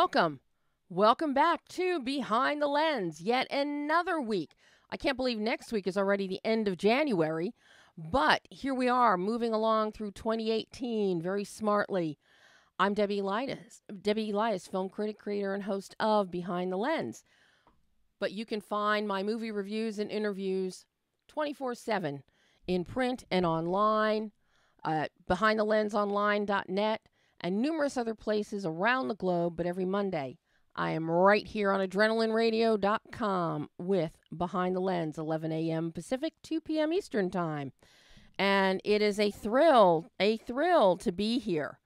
welcome. Welcome back to Behind the Lens. Yet another week. I can't believe next week is already the end of January, but here we are moving along through 2018 very smartly. I'm Debbie Elias, film critic, creator, and host of Behind the Lens. But you can find my movie reviews and interviews 24/7 in print and online at behindthelensonline.net and numerous other places around the globe. But every Monday, I am right here on adrenalineradio.com with Behind the Lens, 11 a.m. Pacific, 2 p.m. Eastern Time. And it is a thrill to be here.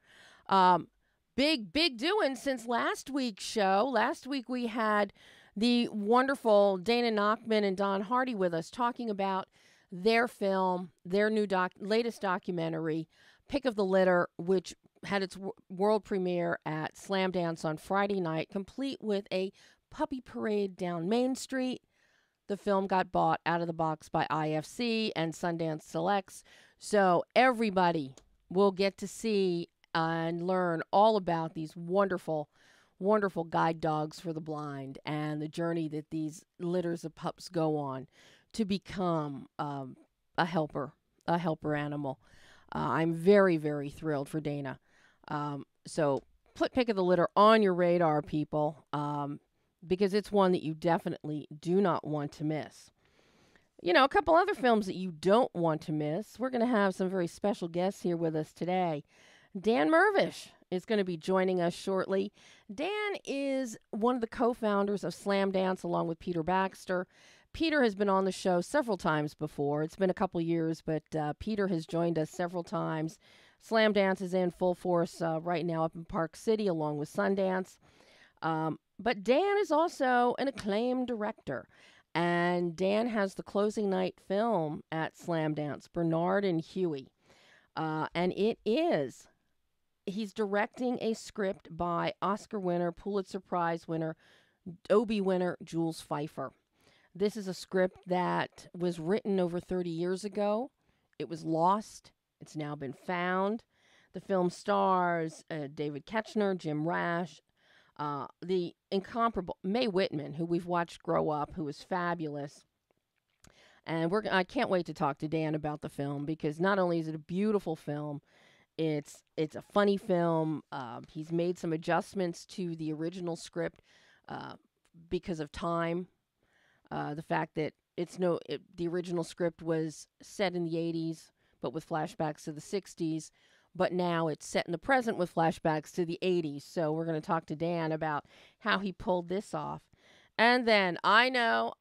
Big doing since last week's show. Last week we had the wonderful Dana Nachman and Don Hardy with us talking about their film, their new latest documentary, Pick of the Litter, which had its world premiere at Slamdance on Friday night, complete with a puppy parade down Main Street. The film got bought out of the box by IFC and Sundance Selects, so everybody will get to see and learn all about these wonderful guide dogs for the blind and the journey that these litters of pups go on to become a helper animal. I'm very thrilled for Dana. So put Pick of the Litter on your radar, people, because it's one that you definitely do not want to miss. You know, a couple other films that you don't want to miss. We're going to have some very special guests here with us today. Dan MIRVISH is going to be joining us shortly. Dan is one of the co-founders of Slamdance along with Peter Baxter. Peter has been on the show several times before. It's been a couple years, but Peter has joined us several times. Slamdance is in full force right now up in Park City along with Sundance. But Dan is also an acclaimed director. And Dan has the closing night film at Slamdance, Bernard and Huey. And he's directing a script by Oscar winner, Pulitzer-Prize winner, Obie winner, Jules Feiffer. This is a script that was written over 30 years ago. It was lost. It's now been found. The film stars David Koechner, Jim Rash, the incomparable Mae Whitman, who we've watched grow up, who is fabulous. And I can't wait to talk to Dan about the film, because not only is it a beautiful film, it's a funny film. He's made some adjustments to the original script because of time. The fact that the original script was set in the 80s, but with flashbacks to the 60s. But now it's set in the present with flashbacks to the 80s. So we're going to talk to Dan about how he pulled this off. And then I know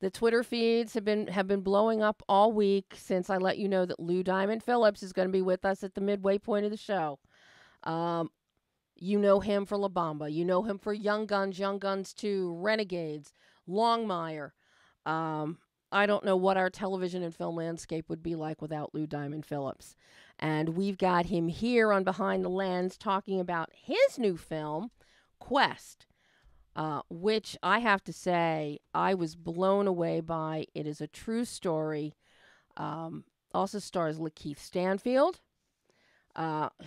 the Twitter feeds have been blowing up all week since I let you know that Lou Diamond Phillips is going to be with us at the midway point of the show. You know him for La Bamba. You know him for Young Guns 2, Renegades, Longmire. I don't know what our television and film landscape would be like without Lou Diamond Phillips. And we've got him here on Behind the Lens talking about his new film, Quest, which I have to say I was blown away by. It is a true story. Also stars Lakeith Stanfield,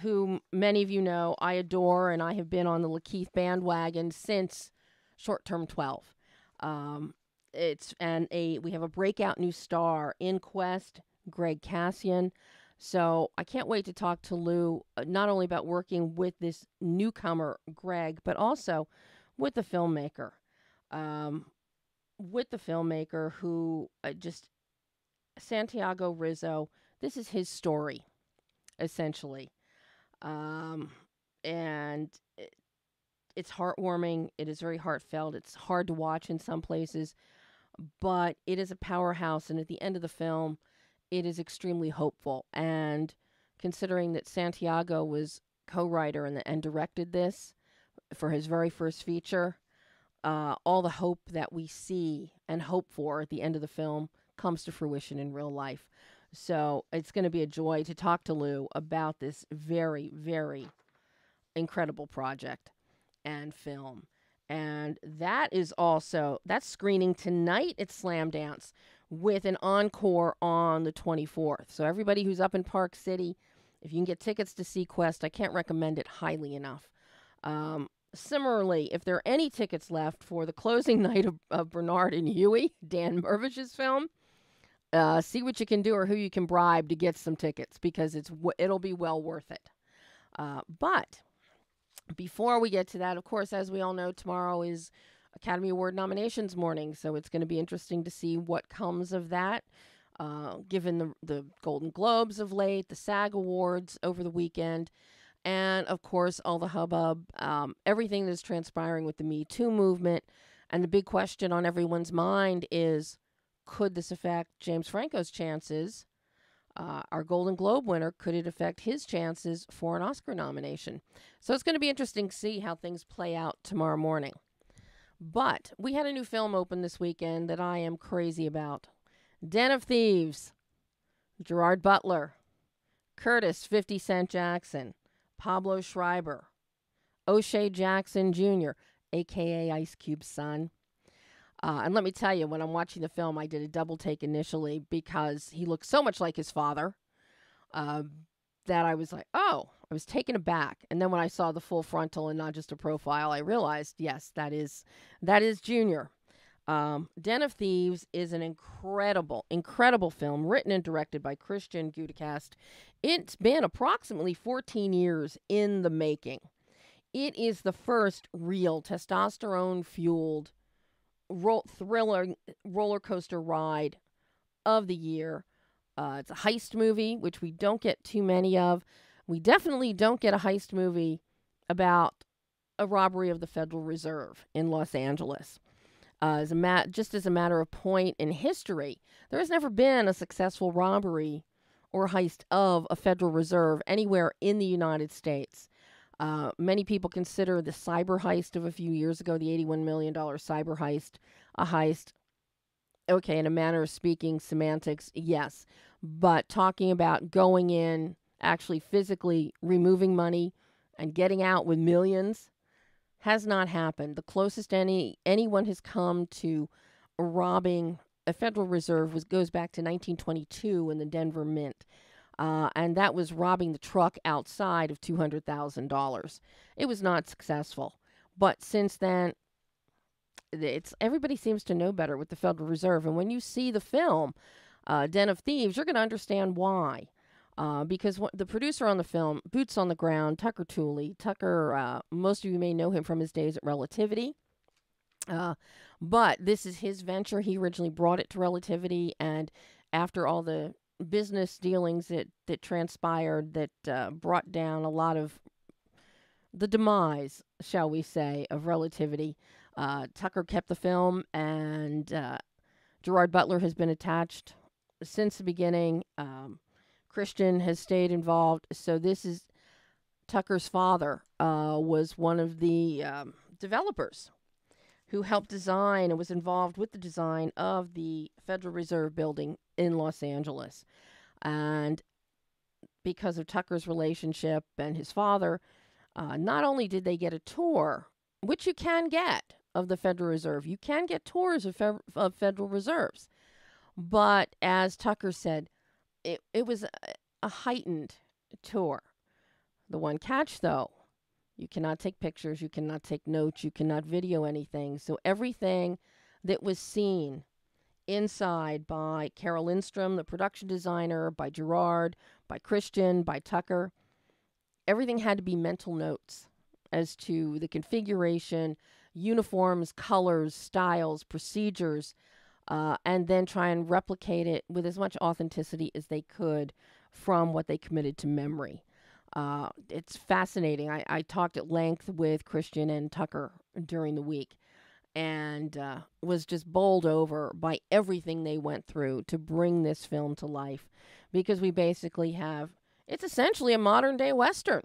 who many of you know I adore, and I have been on the Lakeith bandwagon since Short Term 12. We have a breakout new star in Quest, Greg Cassian. So I can't wait to talk to Lou, not only about working with this newcomer, Greg, but also with the filmmaker. Who Santiago Rizzo, this is his story, essentially. And it's heartwarming. It is very heartfelt. It's hard to watch in some places, but it is a powerhouse. And at the end of the film, it is extremely hopeful. And considering that Santiago was co-writer and directed this for his very first feature, all the hope that we see and hope for at the end of the film comes to fruition in real life. So it's going to be a joy to talk to Lou about this very incredible project and film. And that's screening tonight at Slamdance with an encore on the 24th. So everybody who's up in Park City, if you can get tickets to see Quest, I can't recommend it highly enough. Similarly, if there are any tickets left for the closing night of Bernard and Huey, Dan Mirvish's film, see what you can do or who you can bribe to get some tickets, because it'll be well worth it. But before we get to that, of course, as we all know, tomorrow is Academy Award nominations morning, so it's going to be interesting to see what comes of that, given the Golden Globes of late, the SAG Awards over the weekend, and, of course, all the hubbub, everything that's transpiring with the Me Too movement. And the big question on everyone's mind is, could this affect James Franco's chances? Our Golden Globe winner, could it affect his chances for an Oscar nomination? So it's going to be interesting to see how things play out tomorrow morning. But we had a new film open this weekend that I am crazy about. Den of Thieves. Gerard Butler. Curtis 50 Cent Jackson. Pablo Schreiber, O'Shea Jackson Jr., a.k.a. Ice Cube's son. And let me tell you, when I'm watching the film, I did a double take initially because he looked so much like his father that I was like, oh, I was taken aback. And then when I saw the full frontal and not just a profile, I realized, yes, that is Junior. Den of Thieves is an incredible, incredible film written and directed by Christian Gudicast. It's been approximately 14 years in the making. It is the first real testosterone-fueled thriller roller coaster ride of the year. It's a heist movie, which we don't get too many of. We definitely don't get a heist movie about a robbery of the Federal Reserve in Los Angeles. Just as a matter of point in history, there has never been a successful robbery or heist of a Federal Reserve anywhere in the United States. Many people consider the cyber heist of a few years ago, the $81 million cyber heist, a heist. Okay, in a manner of speaking, semantics, yes. But talking about going in, actually physically removing money and getting out with millions, has not happened. The closest anyone has come to robbing a Federal Reserve goes back to 1922 in the Denver Mint. And that was robbing the truck outside of $200,000. It was not successful. But since then, everybody seems to know better with the Federal Reserve. And when you see the film, Den of Thieves, you're going to understand why. Because the producer on the film, boots on the ground, Tucker Tooley. Tucker, most of you may know him from his days at Relativity. But this is his venture. He originally brought it to Relativity, and after all the business dealings that transpired that brought down a lot of the demise, shall we say, of Relativity, Tucker kept the film, and Gerard Butler has been attached since the beginning. Christian has stayed involved. So this is Tucker's father, was one of the developers who helped design and was involved with the design of the Federal Reserve building in Los Angeles. And because of Tucker's relationship and his father, not only did they get a tour, which you can get, of the Federal Reserve. You can get tours of Federal Reserves. But as Tucker said, it was a heightened tour. The one catch, though, you cannot take pictures, you cannot take notes, you cannot video anything. So everything that was seen inside by Carol Lindstrom, the production designer, by Gerard, by Christian, by Tucker, everything had to be mental notes as to the configuration, uniforms, colors, styles, procedures, and then try and replicate it with as much authenticity as they could from what they committed to memory. It's fascinating. I talked at length with Christian and Tucker during the week and was just bowled over by everything they went through to bring this film to life, because we basically it's essentially a modern-day Western.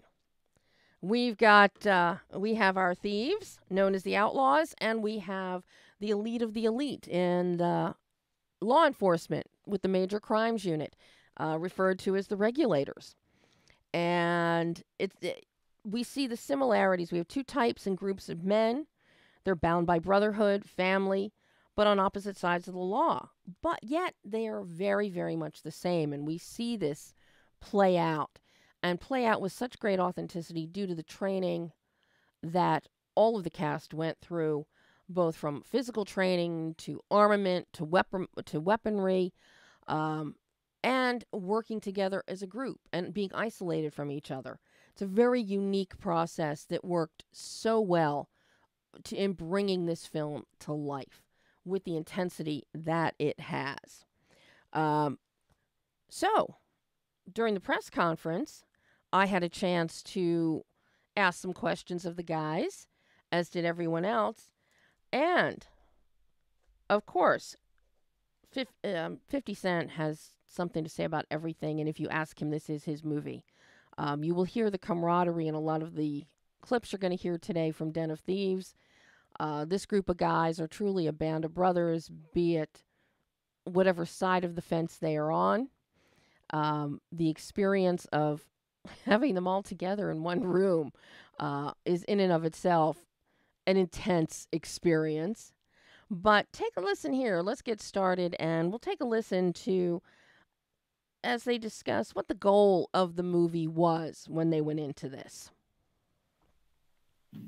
We have our thieves, known as the outlaws, and we have the elite of the elite in law enforcement with the Major Crimes Unit, referred to as the regulators. And we see the similarities. We have two types and groups of men. They're bound by brotherhood, family, but on opposite sides of the law. But yet they are very, very much the same. And we see this play out, and play out with such great authenticity due to the training that all of the cast went through, both from physical training to armament to weaponry, and working together as a group and being isolated from each other. It's a very unique process that worked so well in bringing this film to life with the intensity that it has. So, during the press conference, I had a chance to ask some questions of the guys, as did everyone else. And, of course, 50 Cent has something to say about everything, and if you ask him, this is his movie. You will hear the camaraderie in a lot of the clips you're going to hear today from Den of Thieves. This group of guys are truly a band of brothers, be it whatever side of the fence they are on. The experience of having them all together in one room is in and of itself an intense experience. But take a listen here. Let's get started, and we'll take a listen to, as they discuss what the goal of the movie was when they went into this.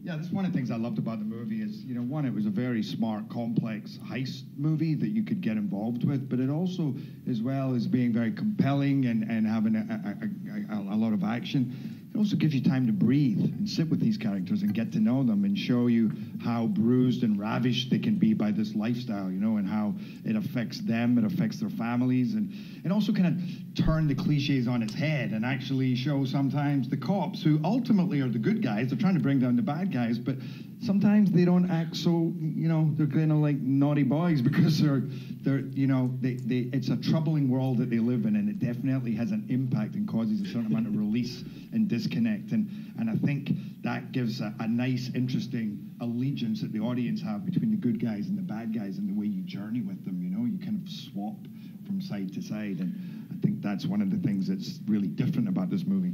Yeah, that's one of the things I loved about the movie is, one, it was a very smart, complex heist movie that you could get involved with, but it also, as well as being very compelling and having a lot of action, it also gives you time to breathe and sit with these characters and get to know them and show you how bruised and ravished they can be by this lifestyle, and how it affects them, it affects their families, and also kind of turn the cliches on its head and actually show sometimes the cops, who ultimately are the good guys, they're trying to bring down the bad guys, but sometimes they don't act so, they're kind of like naughty boys because they're it's a troubling world that they live in, and it definitely has an impact and causes a certain amount of release and disconnect, and I think that gives a nice, interesting allegiance that the audience have between the good guys and the bad guys, and the way you journey with them, you kind of swap from side to side, and I think that's one of the things that's really different about this movie.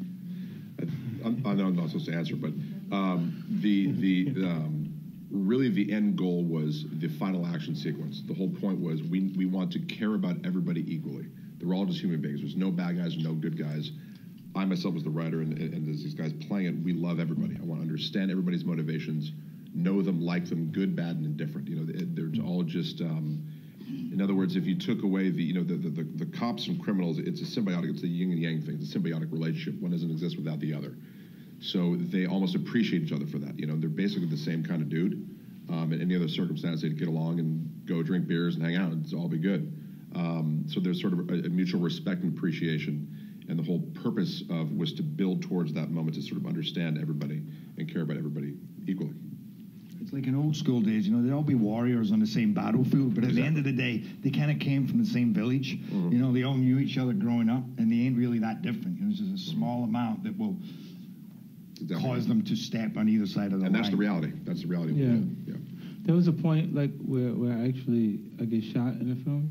I know I'm not supposed to answer, but really the end goal was the final action sequence. The whole point was we want to care about everybody equally. They're all just human beings. There's no bad guys, no good guys. I myself, as the writer, and as these guys playing it, we love everybody. I want to understand everybody's motivations, know them, like them, good, bad, and indifferent. They're all just. In other words, if you took away the cops and criminals, it's a symbiotic. It's a yin and yang thing. It's a symbiotic relationship. One doesn't exist without the other. So they almost appreciate each other for that. They're basically the same kind of dude. In any other circumstance, they'd get along and go drink beers and hang out, and it's all be good. So there's sort of a mutual respect and appreciation. And the whole purpose was to build towards that moment, to sort of understand everybody and care about everybody equally. It's like in old school days, they'd all be warriors on the same battlefield, but at the end of the day, they kind of came from the same village. Mm-hmm. They all knew each other growing up, and they ain't really that different. It's just a small amount that will cause them to step on either side of the line. And that's the reality. That's the reality. Yeah. There was a point where I get shot in the film,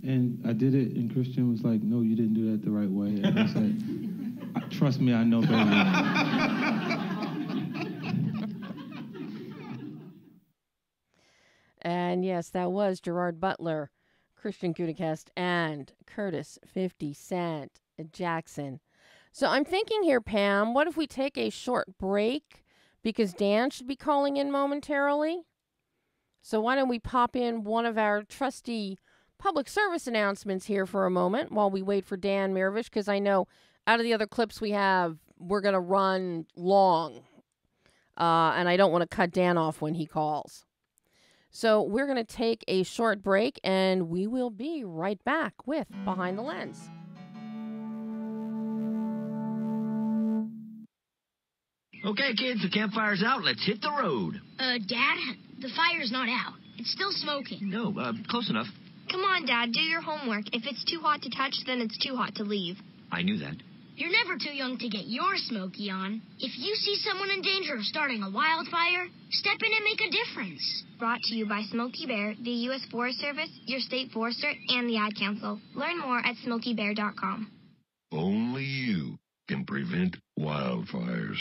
and I did it, and Christian was like, "No, you didn't do that the right way." And I said, "Trust me, I know better than that." And yes, that was Gerard Butler, Christian Gudicast, and Curtis 50 Cent Jackson. So I'm thinking here, Pam, what if we take a short break? Because Dan should be calling in momentarily. So why don't we pop in one of our trusty public service announcements here for a moment while we wait for Dan Mirvish, because I know out of the other clips we have, we're going to run long. And I don't want to cut Dan off when he calls. So we're going to take a short break, and we will be right back with Behind the Lens. Okay, kids, the campfire's out. Let's hit the road. Dad, the fire's not out. It's still smoking. No, close enough. Come on, Dad, do your homework. If it's too hot to touch, then it's too hot to leave. I knew that. You're never too young to get your smoky on. If you see someone in danger of starting a wildfire, step in and make a difference. Brought to you by Smokey Bear, the U.S. Forest Service, your state forester, and the Ad Council. Learn more at smokeybear.com. Only you can prevent wildfires.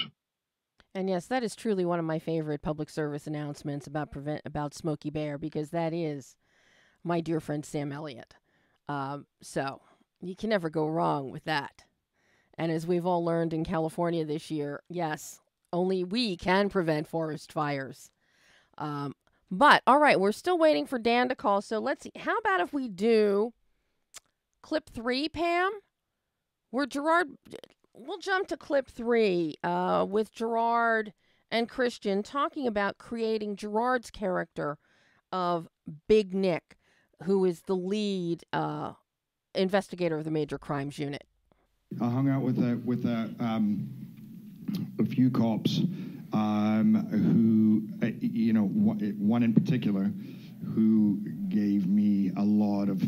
And yes, that is truly one of my favorite public service announcements about Smokey Bear, because that is my dear friend Sam Elliott. So you can never go wrong with that. And as we've all learned in California this year, yes, Only we can prevent forest fires. But, all right, we're still waiting for Dan to call. So let's see. How about if we do clip 3, Pam? We'll jump to clip 3 with Gerard and Christian talking about creating Gerard's character of Big Nick, who is the lead investigator of the Major Crimes Unit. I hung out with a few cops who, one in particular, who gave me a lot of,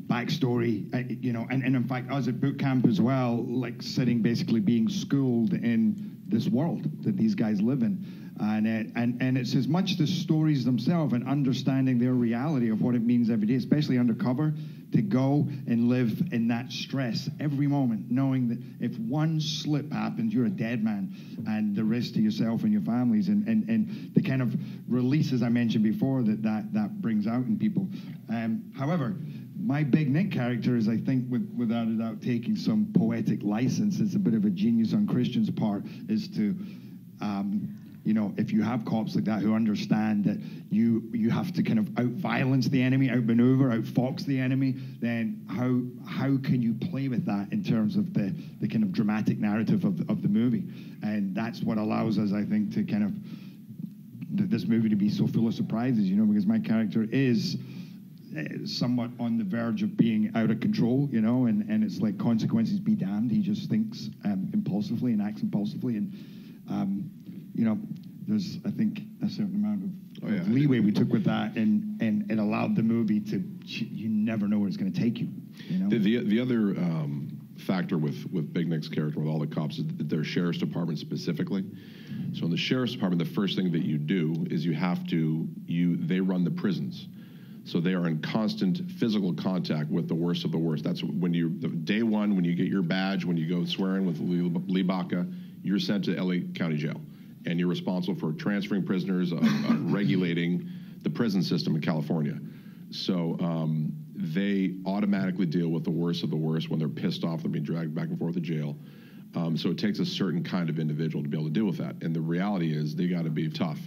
backstory, and in fact, I was at boot camp as well, like sitting, basically being schooled in this world that these guys live in. And it's as much the stories themselves and understanding their reality of what it means every day, especially undercover, to go and live in that stress every moment, knowing that if one slip happens, you're a dead man, and the risk to yourself and your families, and the kind of release, as I mentioned before, that brings out in people. However, my Big Nick character is, I think, without a doubt, taking some poetic license. It's a bit of a genius on Christian's part, is to if you have cops like that who understand that you have to kind of out-violence the enemy, out-maneuver, out-fox the enemy, then how can you play with that in terms of the kind of dramatic narrative of the movie? And that's what allows us, I think, to kind of this movie to be so full of surprises, because my character is somewhat on the verge of being out of control, and it's like consequences be damned. He just thinks impulsively and acts impulsively, and there's, I think, a certain amount of leeway we took with that, and it allowed the movie to, you never know where it's going to take you. The other factor with Big Nick's character, with all the cops, is that they're sheriff's department specifically. So in the sheriff's department, the first thing that you do is they run the prisons. So they are in constant physical contact with the worst of the worst. That's day one, when you get your badge, when you go swearing with Lee Baca, you're sent to LA County Jail. And you're responsible for transferring prisoners, regulating the prison system in California. So they automatically deal with the worst of the worst when they're pissed off, they're being dragged back and forth to jail. So it takes a certain kind of individual to be able to deal with that. And the reality is they got to be tough.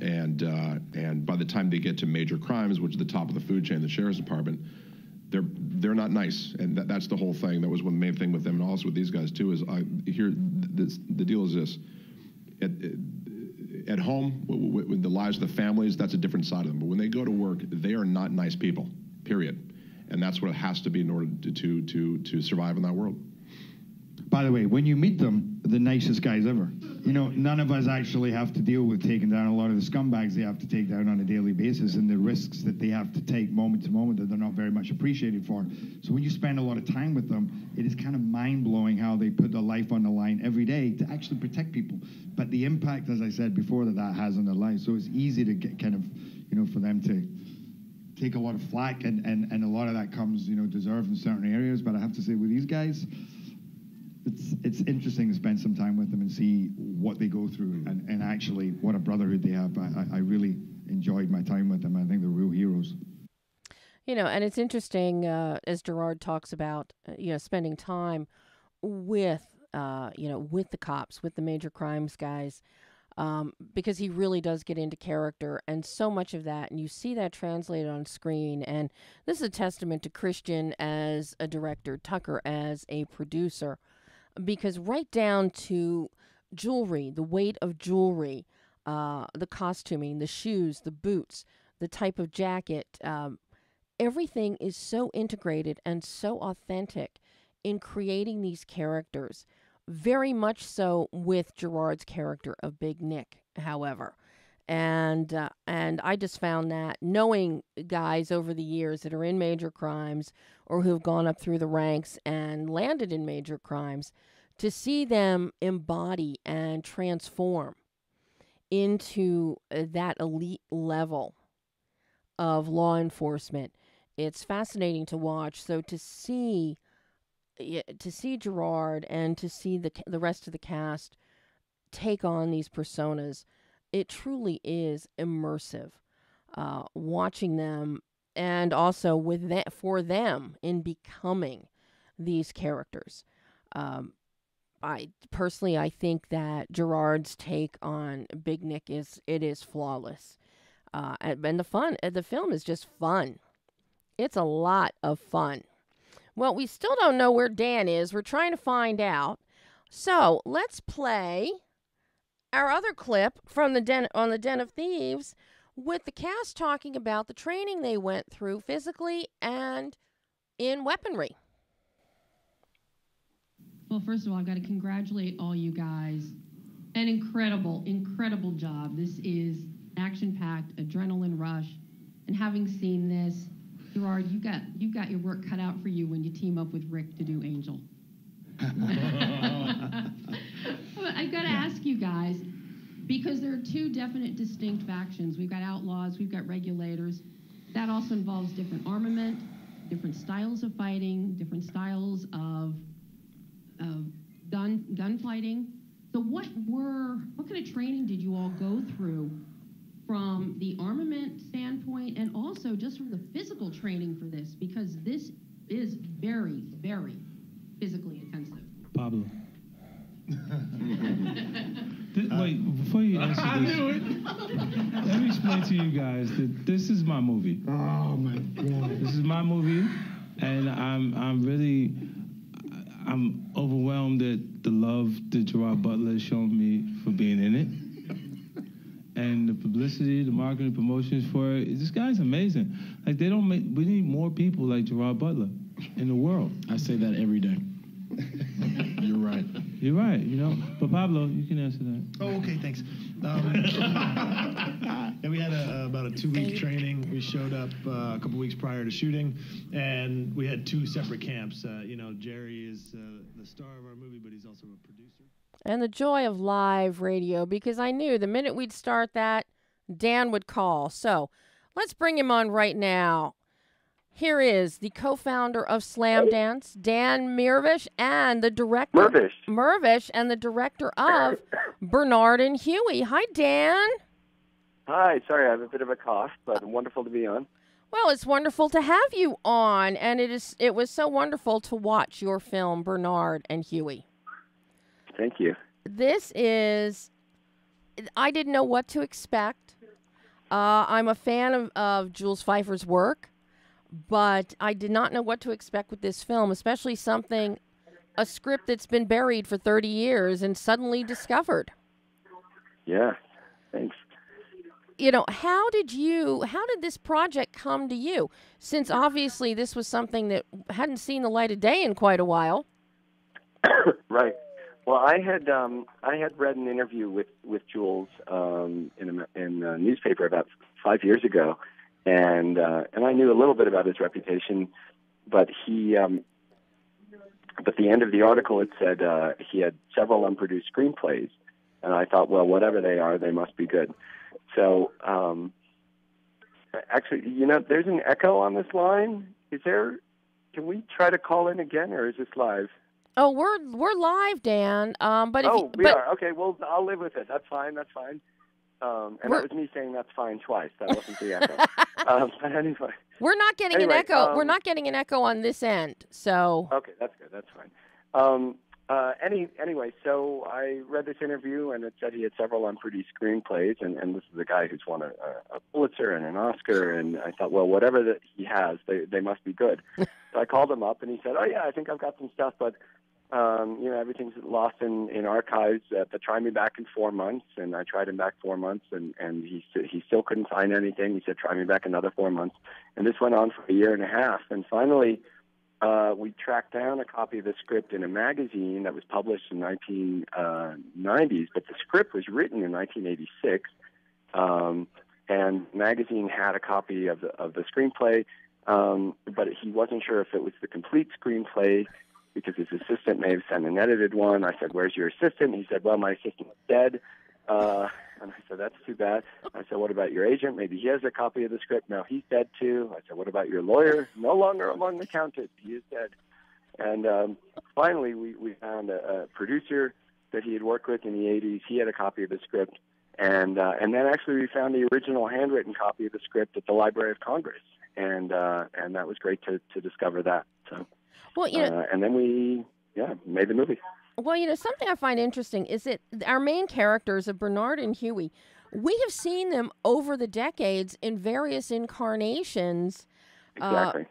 And by the time they get to major crimes, which is the top of the food chain, the sheriff's department, they're not nice, and that's the whole thing. That was one main thing with them, and also with these guys too. Is the deal is this: at home, with the lives of the families, that's a different side of them. But when they go to work, they are not nice people. Period, and that's what it has to be in order to survive in that world. By the way, when you meet them, the nicest guys ever. None of us actually have to deal with taking down a lot of the scumbags they have to take down on a daily basis, and the risks that they have to take moment to moment that they're not very much appreciated for. So when you spend a lot of time with them, it is kind of mind-blowing how they put their life on the line every day to actually protect people. But the impact, as I said before, that has on their lives. So it's easy to get kind of, for them to take a lot of flack, and a lot of that comes, deserved in certain areas. But I have to say, with these guys, it's interesting to spend some time with them and see what they go through, and actually what a brotherhood they have. I really enjoyed my time with them. I think they're real heroes. And it's interesting, as Gerard talks about, spending time with, with the cops, with the major crimes guys, because he really does get into character, and so much of that, and you see that translated on screen. And this is a testament to Christian as a director, Tucker as a producer, because right down to jewelry, the weight of jewelry, the costuming, the shoes, the boots, the type of jacket, everything is so integrated and so authentic in creating these characters. Very much so with Gerard's character of Big Nick, however. And I just found that, knowing guys over the years that are in major crimes or who've gone up through the ranks and landed in major crimes, to see them embody and transform into that elite level of law enforcement, it's fascinating to watch. So to see Gerard and to see the rest of the cast take on these personas, it truly is immersive. Watching them, and also for them in becoming these characters. I think that Gerard's take on Big Nick is flawless. And the film is just fun. It's a lot of fun. Well, we still don't know where Dan is. We're trying to find out. So let's play our other clip from the Den of Thieves with the cast talking about the training they went through physically and in weaponry. Well, first of all, I've got to congratulate all you guys. An incredible, incredible job. This is action-packed, adrenaline rush. And having seen this, Gerard, you've got your work cut out for you when you team up with Rick to do Angel. I've got to ask you guys, because there are two definite distinct factions. We've got outlaws, we've got regulators. That also involves different armament, different styles of fighting, different styles of gunfighting. So what kind of training did you all go through from the armament standpoint and also just from the physical training for this? Because this is very, very physically intensive. Pablo. Wait, before you answer this, let me explain to you guys that this is my movie. Oh my God. This is my movie, and I'm overwhelmed at the love that Gerard Butler has shown me for being in it. And the publicity, the marketing, promotions for it. This guy's amazing. Like, we need more people like Gerard Butler in the world. I say that every day. You're right. You're right, But Pablo, you can answer that. Oh, okay, thanks. And we had about a 2-week training. We showed up a couple weeks prior to shooting, and we had 2 separate camps. Jerry is the star of our movie, but he's also a producer. And the joy of live radio, because I knew the minute we'd start that, Dan would call. So let's bring him on right now. Here is the co-founder of Slamdance, Dan Mirvish, and the director Mirvish and the director of Bernard and Huey. Hi, Dan. Hi. Sorry, I have a bit of a cough, but wonderful to be on. Well, it's wonderful to have you on, and it was so wonderful to watch your film, Bernard and Huey. Thank you. I didn't know what to expect. I'm a fan of Jules Feiffer's work. But I did not know what to expect with this film, especially a script that's been buried for 30 years and suddenly discovered. Yeah, thanks. How did this project come to you? Since obviously this was something that hadn't seen the light of day in quite a while. Right. Well, I had read an interview with Jules in a newspaper about 5 years ago. And I knew a little bit about his reputation, but but the end of the article, it said he had several unproduced screenplays, and I thought, well, whatever they are, they must be good. So, actually, there's an echo on this line. Can we try to call in again, or is this live? Oh, we're live, Dan. We are. Okay, well, I'll live with it. That's fine. And that was me saying that's fine twice. That wasn't the echo. But anyway. We're not getting an echo. We're not getting an echo on this end. So. Okay, that's good. That's fine. Anyway, so I read this interview, and it said he had several unproduced screenplays, and this is a guy who's won a Pulitzer and an Oscar, and I thought, well, whatever that he has, they must be good. So I called him up, and he said, oh, yeah, I think I've got some stuff, but everything's lost in archives. But try me back in 4 months, and I tried him back 4 months, and he still couldn't find anything. He said, try me back another 4 months, and this went on for a year and a half. And finally, we tracked down a copy of the script in a magazine that was published in 1990s, but the script was written in 1986, and the magazine had a copy of the screenplay, but he wasn't sure if it was the complete screenplay, because his assistant may have sent an edited one. I said, where's your assistant? He said, well, my assistant's dead. And I said, that's too bad. I said, what about your agent? Maybe he has a copy of the script. No, he's dead too. I said, what about your lawyer? No longer among the counted. He is dead. And finally, we found a producer that he had worked with in the 80s. He had a copy of the script. And then actually we found the original handwritten copy of the script at the Library of Congress. And that was great to discover that. So. Well, and then we, made the movie. Well, something I find interesting is that our main characters of Bernard and Huey, we have seen them over the decades in various incarnations. Exactly.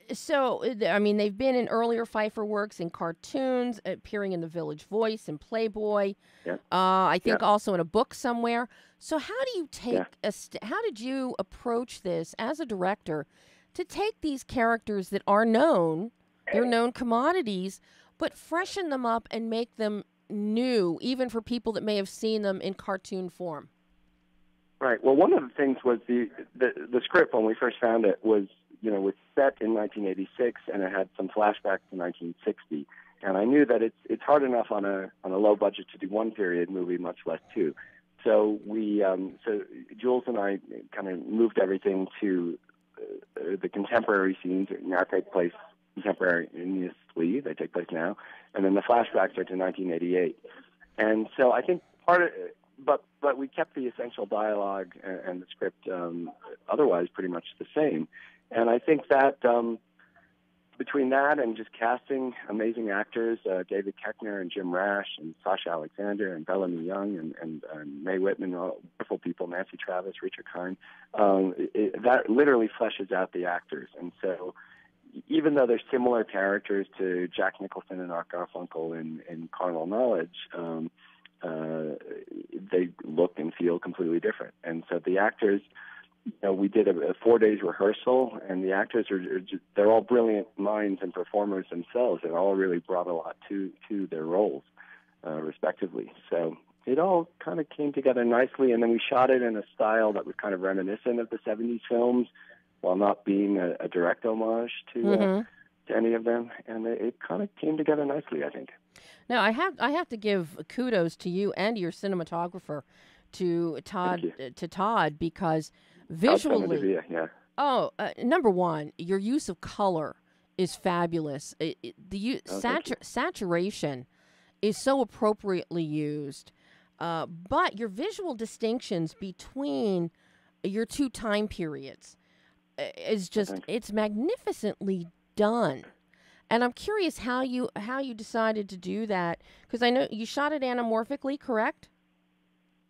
They've been in earlier Feiffer works, in cartoons, appearing in The Village Voice and Playboy. Yeah. I think also in a book somewhere. So how do you take how did you approach this as a director to take these characters that are known, they're known commodities, but freshen them up and make them new, even for people that may have seen them in cartoon form? Right. Well, one of the things was the script when we first found it was set in 1986, and it had some flashbacks to 1960. And I knew that it's hard enough on a low budget to do one period movie, much less two. So Jules and I kind of moved everything to the contemporary scenes now take place contemporaneously. They take place now, and then the flashbacks are to 1988. And so I think but we kept the essential dialogue and the script otherwise pretty much the same. And I think that between that and just casting amazing actors, David Koechner and Jim Rash and Sasha Alexander and Bellamy Young and Mae Whitman, wonderful people, Nancy Travis, Richard Kind, that literally fleshes out the actors. And so even though they're similar characters to Jack Nicholson and Art Garfunkel in Carnal Knowledge, they look and feel completely different. And so the actors, we did a 4 days rehearsal, and the actors they're all brilliant minds and performers themselves. They all really brought a lot to their roles, respectively. So it all kind of came together nicely, and then we shot it in a style that was kind of reminiscent of the 70s films, while not being a direct homage to any of them. And it kind of came together nicely, I think. Now, I have to give kudos to you and your cinematographer, to Todd, because visually, number one, your use of color is fabulous. Saturation is so appropriately used, but your visual distinctions between your two time periods is just it's magnificently done. And I'm curious how you decided to do that, because I know you shot it anamorphically, correct?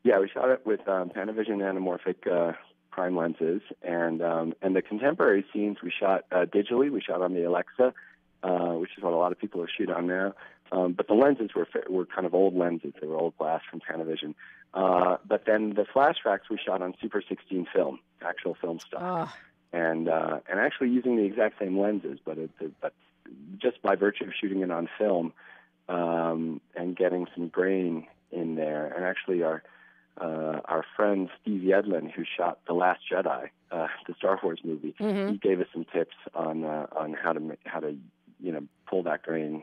Yeah, we shot it with Panavision anamorphic prime lenses, and the contemporary scenes we shot digitally. We shot on the Alexa, which is what a lot of people are shooting on now. But the lenses were kind of old lenses; they were old glass from Panavision. But then the flashbacks we shot on Super 16 film, actual film stock, and actually using the exact same lenses, but just by virtue of shooting it on film and getting some grain in there, and actually our friend Steve Yedlin, who shot The Last Jedi, the Star Wars movie, he gave us some tips on how to pull that grain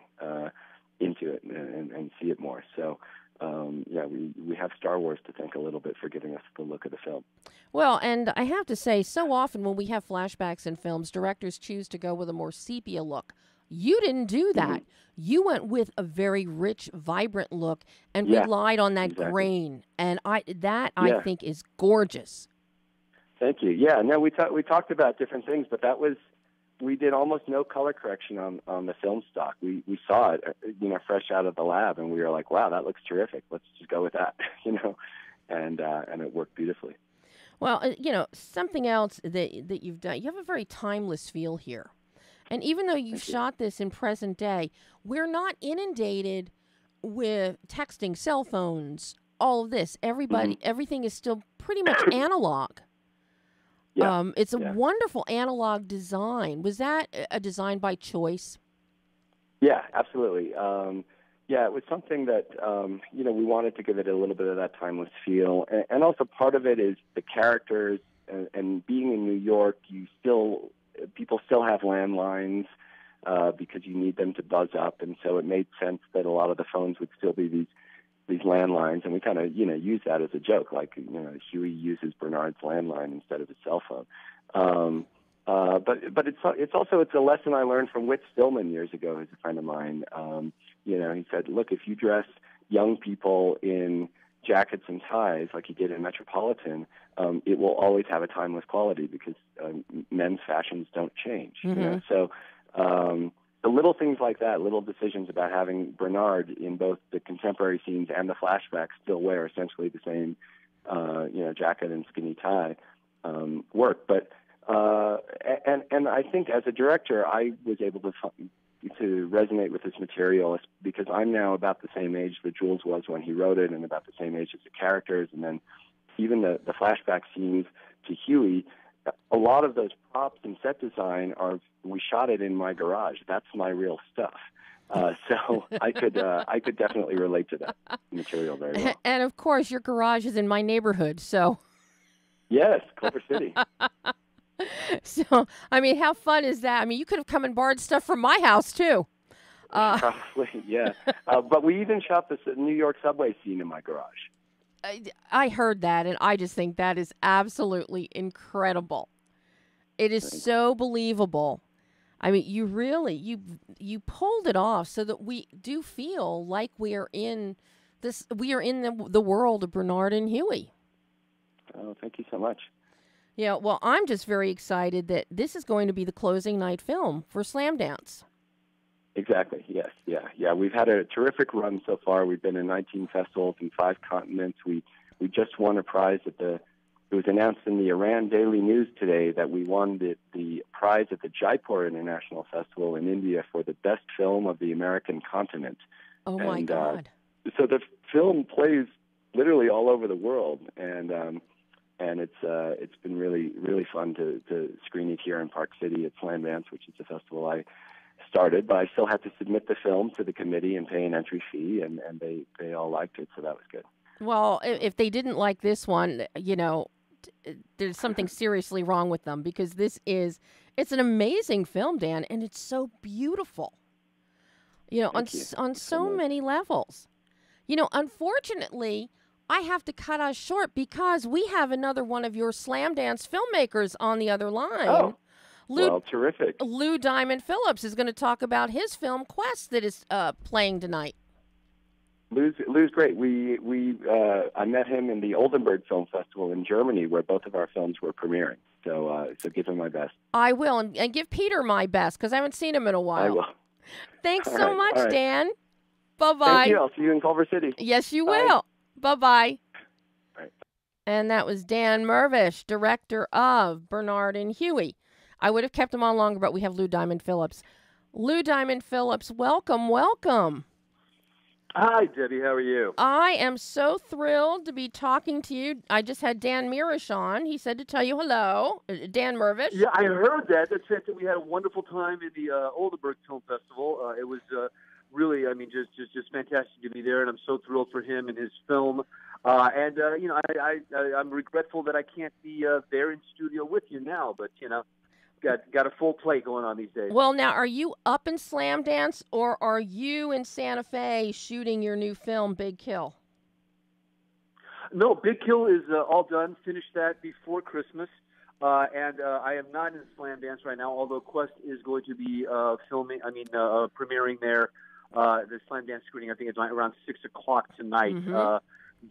into it and see it more. So we have Star Wars to thank a little bit for giving us the look of the film. Well, and I have to say, so often when we have flashbacks in films, directors choose to go with a more sepia look. You didn't do that. You went with a very rich, vibrant look and relied on that grain, and I think is gorgeous. Thank you. Yeah, no, we talked about different things, but we did almost no color correction on the film stock. We saw it, fresh out of the lab, and we were like, wow, that looks terrific. Let's just go with that, and it worked beautifully. Well, something else that you've done, you have a very timeless feel here. And even though you've shot this in present day, we're not inundated with texting, cell phones, all of this. Everything is still pretty much analog. Yeah. It's a wonderful analog design. Was that a design by choice? Yeah, absolutely. It was something that, we wanted to give it a little bit of that timeless feel. And also part of it is the characters and being in New York, people still have landlines because you need them to buzz up, and so it made sense that a lot of the phones would still be these landlines, and we kind of use that as a joke, like Huey uses Bernard's landline instead of his cell phone. But it's a lesson I learned from Whit Stillman years ago, who's a friend of mine. He said, look, if you dress young people in jackets and ties like he did in Metropolitan, it will always have a timeless quality because men's fashions don't change. So the little things like that, little decisions about having Bernard in both the contemporary scenes and the flashbacks still wear essentially the same, jacket and skinny tie, work. But and I think as a director, I was able to resonate with this material because I'm now about the same age that Jules was when he wrote it, and about the same age as the characters, and then even the flashback scenes to Huey. A lot of those props and set design we shot it in my garage. That's my real stuff. So I could definitely relate to that material very well. And of course, your garage is in my neighborhood, so. Yes, Culver City. So, I mean, how fun is that? I mean, you could have come and borrowed stuff from my house, too. Probably, yeah. But we even shot the New York subway scene in my garage. I heard that, and I just think that is absolutely incredible. It is so believable. I mean, you really, you pulled it off so that we do feel like we are in the world of Bernard and Huey. Oh, thank you so much. Yeah, well, I'm just very excited that this is going to be the closing night film for Slamdance. Exactly, yes, yeah. We've had a terrific run so far. We've been in 19 festivals in 5 continents. We just won a prize it was announced in the Iran Daily News today that we won the prize at the Jaipur International Festival in India for the best film of the American continent. Oh, my God. So the film plays literally all over the world, and it's been really, really fun to screen it here in Park City at Slamdance, which is a festival I started, but I still had to submit the film to the committee and pay an entry fee, and they all liked it, so that was good. Well, if they didn't like this one, there's something seriously wrong with them, because it's an amazing film, Dan, and it's so beautiful, on so many levels. Unfortunately, I have to cut us short because we have another one of your Slamdance filmmakers on the other line. Oh. Well, terrific. Lou Diamond Phillips is going to talk about his film Quest that is playing tonight. Lou's great. I met him in the Oldenburg Film Festival in Germany, where both of our films were premiering. So give him my best. I will, and give Peter my best because I haven't seen him in a while. I will. Thanks so much, Dan. Bye-bye. Thank you. I'll see you in Culver City. Yes, you will. Bye-bye. Right. And that was Dan Mirvish, director of Bernard and Huey. I would have kept him on longer, but we have Lou Diamond Phillips. Lou Diamond Phillips, welcome. Hi, Debbie. How are you? I am so thrilled to be talking to you. I just had Dan Mirvish on. He said to tell you hello. Dan Mirvish. Yeah, I heard that. That's it. We had a wonderful time in the Oldenburg Film Festival. It was really, just fantastic to be there, and I'm so thrilled for him and his film. I'm regretful that I can't be there in studio with you now, but got a full plate going on these days. Well, now, are you up in Slamdance, or are you in Santa Fe shooting your new film, Big Kill? No, Big Kill is all done. Finished that before Christmas. I am not in Slamdance right now, although Quest is going to be premiering there. The Slamdance screening, I think, is around 6 o'clock tonight. Mm-hmm.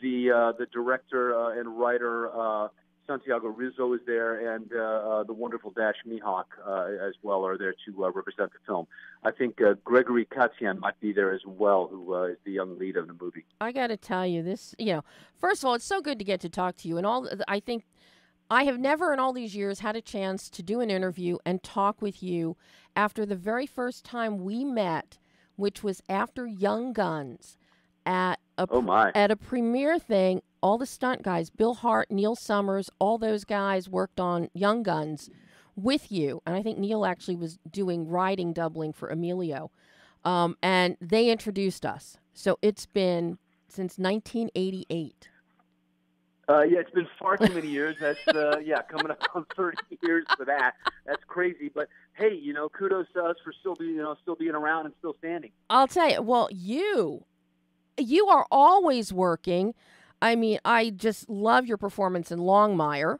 The director and writer, Santiago Rizzo, is there, and the wonderful Dash Mihawk as well are there to represent the film. I think Gregory Katsian might be there as well, who is the young lead of the movie. I got to tell you this, first of all, it's so good to get to talk to you. And I think I have never in all these years had a chance to do an interview and talk with you after the very first time we met, which was after Young Guns at a premiere thing. All the stunt guys, Bill Hart, Neil Summers, all those guys worked on Young Guns with you. And I think Neil actually was doing riding doubling for Emilio. And they introduced us. So it's been since 1988. It's been far too many years. That's coming up on 30 years for that. That's crazy. But hey, kudos to us for still being around and still standing. I'll tell you. Well, you are always working. I mean, I just love your performance in Longmire,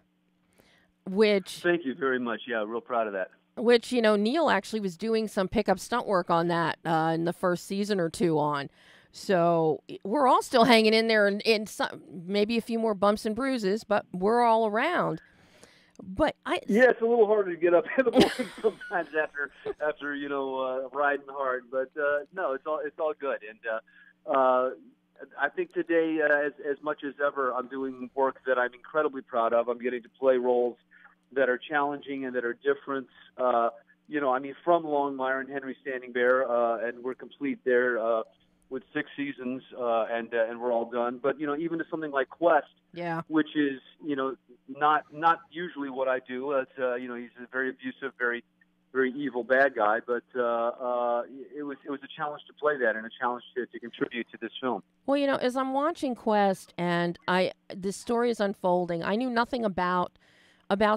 which... Thank you very much. Yeah, real proud of that. Which, Neil actually was doing some pickup stunt work on that in the first season or two on. So we're all still hanging in there in some, maybe a few more bumps and bruises, but we're all around. But yeah, it's a little harder to get up in the morning sometimes after riding hard. But no, it's all good. And I think today, as much as ever, I'm doing work that I'm incredibly proud of. I'm getting to play roles that are challenging and that are different. From Longmire and Henry Standing Bear, and we're complete there with 6 seasons, and we're all done. But even to something like Quest, which is not usually what I do. It's he's a very abusive, very very evil bad guy. But it was a challenge to play that, and a challenge to contribute to this film. Well, as I'm watching Quest and this story is unfolding, I knew nothing about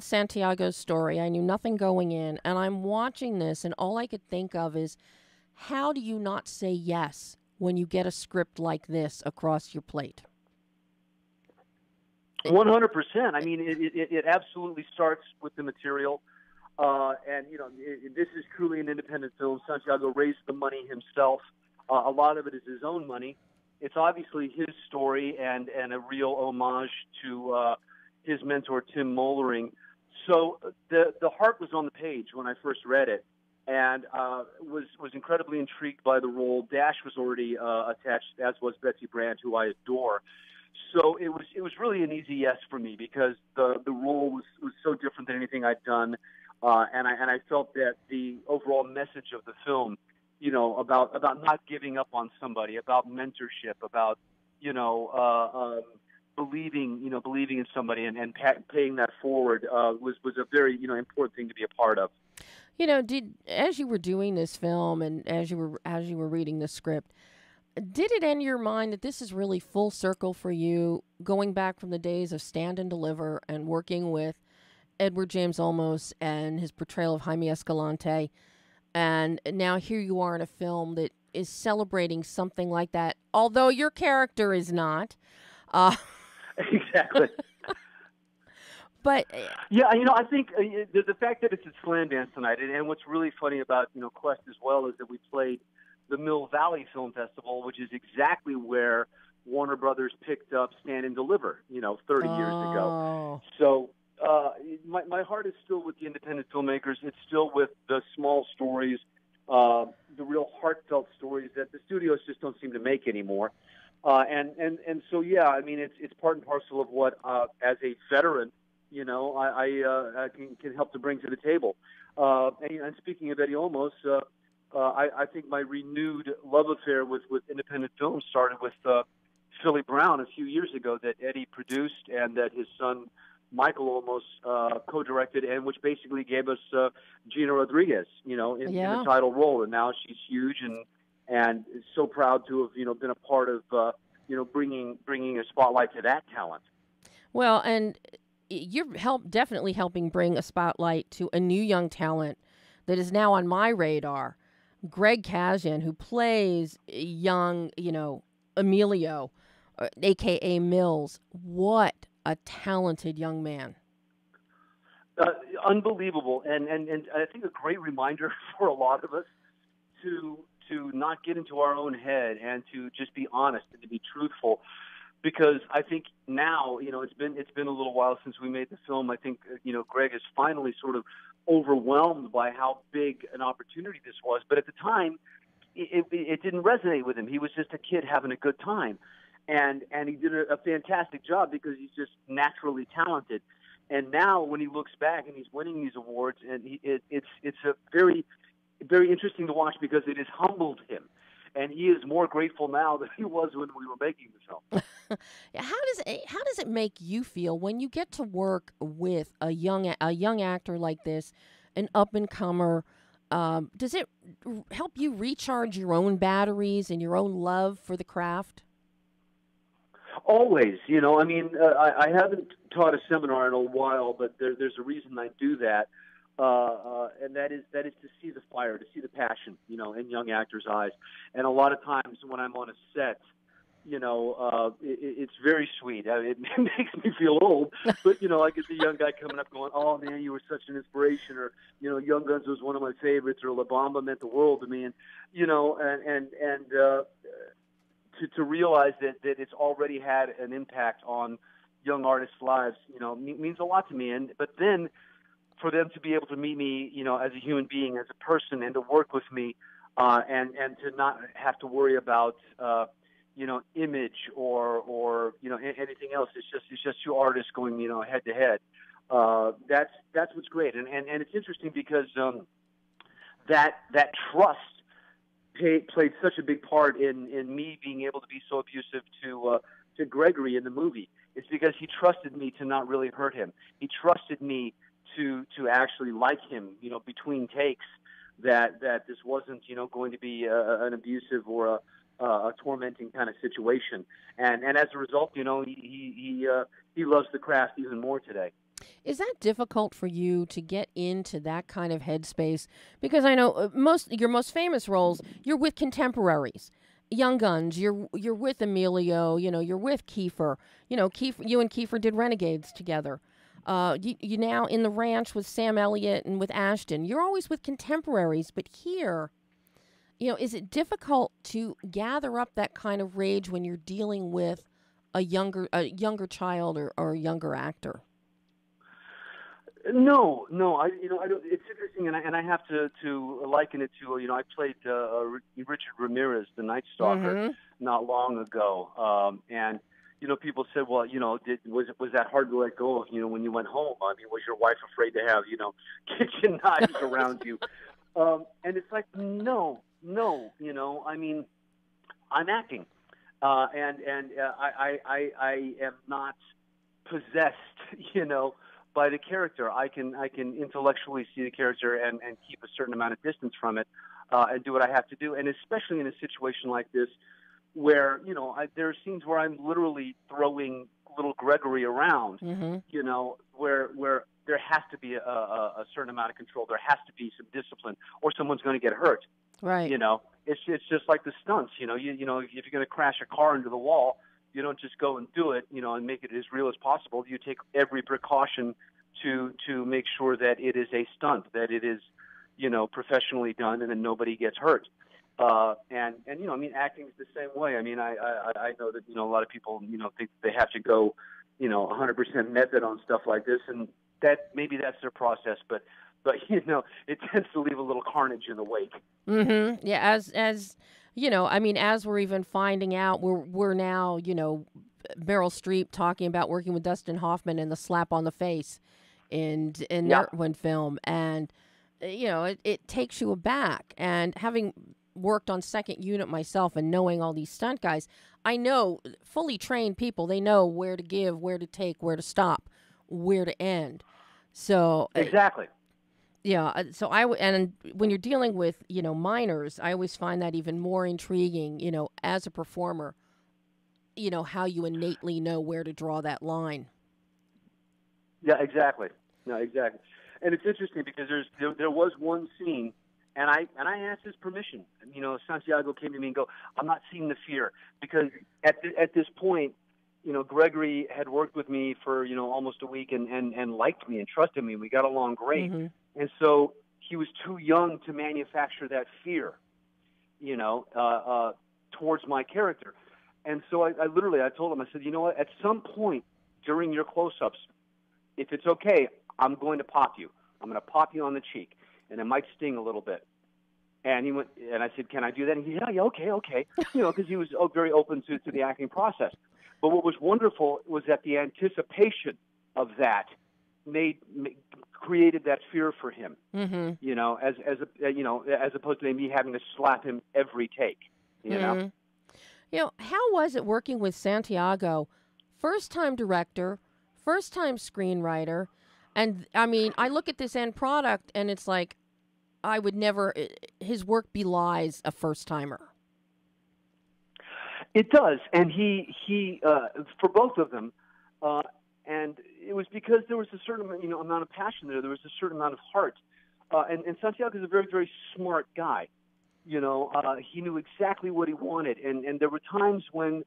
Santiago's story. I knew nothing going in, and I'm watching this, and all I could think of is, how do you not say yes when you get a script like this across your plate? 100%. I mean, it absolutely starts with the material, and this is truly an independent film. Santiago raised the money himself. A lot of it is his own money. It's obviously his story and a real homage to his mentor, Tim Mollering. So the heart was on the page when I first read it, and was incredibly intrigued by the role. Dash was already attached, as was Betsy Brandt, who I adore. So it was really an easy yes for me, because the role was so different than anything I'd done, and I felt that the overall message of the film, about not giving up on somebody, about mentorship, about believing in somebody and paying that forward was a very important thing to be a part of. As you were doing this film and as you were reading the script, did it enter your mind that this is really full circle for you, going back from the days of Stand and Deliver and working with Edward James Olmos and his portrayal of Jaime Escalante, and now here you are in a film that is celebrating something like that, although your character is not. Exactly. But yeah, I think the fact that it's at Slamdance tonight, and what's really funny about Quest as well is that we played the Mill Valley Film Festival, which is exactly where Warner Brothers picked up Stand and Deliver, 30 years ago. So my heart is still with the independent filmmakers. It's still with the small stories, the real heartfelt stories that the studios just don't seem to make anymore. And so, yeah, I mean, it's part and parcel of what, as a veteran, I can help to bring to the table. And speaking of Eddie Olmos, I think my renewed love affair with independent film started with Philly Brown a few years ago, that Eddie produced and that his son Michael Olmos co-directed, and which basically gave us Gina Rodriguez, in the title role. And now she's huge and so proud to have been a part of bringing a spotlight to that talent. Well, and you're definitely helping bring a spotlight to a new young talent that is now on my radar, Greg Kasian, who plays young, Emilio, a.k.a. Mills. What a talented young man. Unbelievable. And I think a great reminder for a lot of us to not get into our own head and to just be honest and to be truthful. Because I think now, it's been a little while since we made the film. I think, Greg is finally sort of overwhelmed by how big an opportunity this was. But at the time, it didn't resonate with him. He was just a kid having a good time. And he did a fantastic job because he's just naturally talented. And now when he looks back and he's winning these awards, and it's a very, very interesting to watch because it has humbled him. And he is more grateful now than he was when we were making the film. How does it make you feel when you get to work with a young actor like this, an up and comer? Does it help you recharge your own batteries and your own love for the craft? Always, I haven't taught a seminar in a while, but there's a reason I do that. And that is to see the fire, to see the passion, in young actors' eyes. And a lot of times when I'm on a set, it's very sweet. It makes me feel old, but I get the young guy coming up going, "Oh man, you were such an inspiration," or "Young Guns was one of my favorites," or "La Bamba meant the world to me," and to realize that it's already had an impact on young artists' lives, means a lot to me. But then for them to be able to meet me, as a human being, as a person, and to work with me, and to not have to worry about, image or anything else. It's just two artists going, head to head. That's what's great. And it's interesting because that trust played such a big part in me being able to be so abusive to Gregory in the movie. It's because he trusted me to not really hurt him. He trusted me to actually like him, between takes, that this wasn't, going to be an abusive or a tormenting kind of situation. And as a result, he loves the craft even more today. Is that difficult for you to get into that kind of headspace? Because I know your most famous roles, you're with contemporaries, young guns. You're with Emilio. You're with Kiefer. You and Kiefer did Renegades together. You now in The Ranch with Sam Elliott and with Ashton. You're always with contemporaries, but here, is it difficult to gather up that kind of rage when you're dealing with a younger child or a younger actor? No, I don't. It's interesting, and I have to liken it to I played Richard Ramirez, the Night Stalker, not long ago, and people said, well, was that hard to let go of, when you went home? I mean, was your wife afraid to have kitchen knives around you? And it's like, no, I mean, I'm acting, and I am not possessed, by the character. I can intellectually see the character and keep a certain amount of distance from it, and do what I have to do. And especially in a situation like this, where there are scenes where I'm literally throwing little Gregory around, where there has to be a certain amount of control. There has to be some discipline, or someone's going to get hurt. Right. It's just like the stunts. If you're going to crash a car into the wall, you don't just go and do it, and make it as real as possible. You take every precaution to make sure that it is a stunt, that it is, professionally done, and then nobody gets hurt. And I mean, acting is the same way. I mean, I know that a lot of people think they have to go 100% method on stuff like this, and that maybe that's their process, but it tends to leave a little carnage in the wake. Mm-hmm. Yeah, as I mean, as we're even finding out, we're now Meryl Streep talking about working with Dustin Hoffman in the slap on the face in that one film, and it takes you aback. And having worked on second unit myself and knowing all these stunt guys, I know fully trained people. They know where to give, where to take, where to stop, where to end. So exactly. Yeah, so and when you're dealing with, minors, I always find that even more intriguing, as a performer, how you innately know where to draw that line. Yeah, exactly. No, exactly. And it's interesting because there was one scene, and I asked his permission. Santiago came to me and go, I'm not seeing the fear, because at this point, Gregory had worked with me for, almost a week and liked me and trusted me. We got along great. Mm-hmm. And so he was too young to manufacture that fear, towards my character. And so I told him, I said, what, at some point during your close-ups, if it's okay, I'm going to pop you. I'm going to pop you on the cheek, and it might sting a little bit. And he went, and I said, can I do that? And he said, yeah, okay. Because he was very open to the acting process. But what was wonderful was that the anticipation of that created that fear for him. Mm-hmm. As opposed to me having to slap him every take. Mm-hmm. How was it working with Santiago? First-time director, first-time screenwriter, and I mean, I look at this end product, and it's like, I would never. His work belies a first-timer. It does, and he for both of them, and it was because there was a certain amount of passion there. There was a certain amount of heart, and Santiago is a very, very smart guy. He knew exactly what he wanted, and there were times when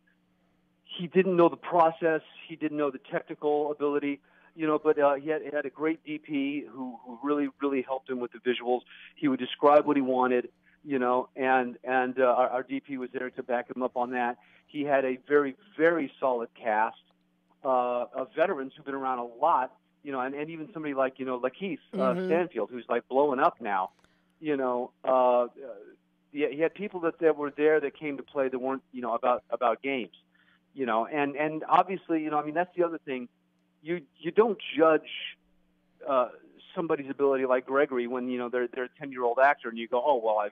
he didn't know the process, he didn't know the technical ability, but he had a great DP who really, really helped him with the visuals. He would describe what he wanted. And our DP was there to back him up on that. He had a very, very solid cast, veterans who've been around a lot, and even somebody like, Lakeith Stanfield, who's like blowing up now, he had people that were there that came to play that weren't, about games, and obviously, that's the other thing. You don't judge somebody's ability like Gregory when, they're a 10-year-old actor and you go, oh, well, I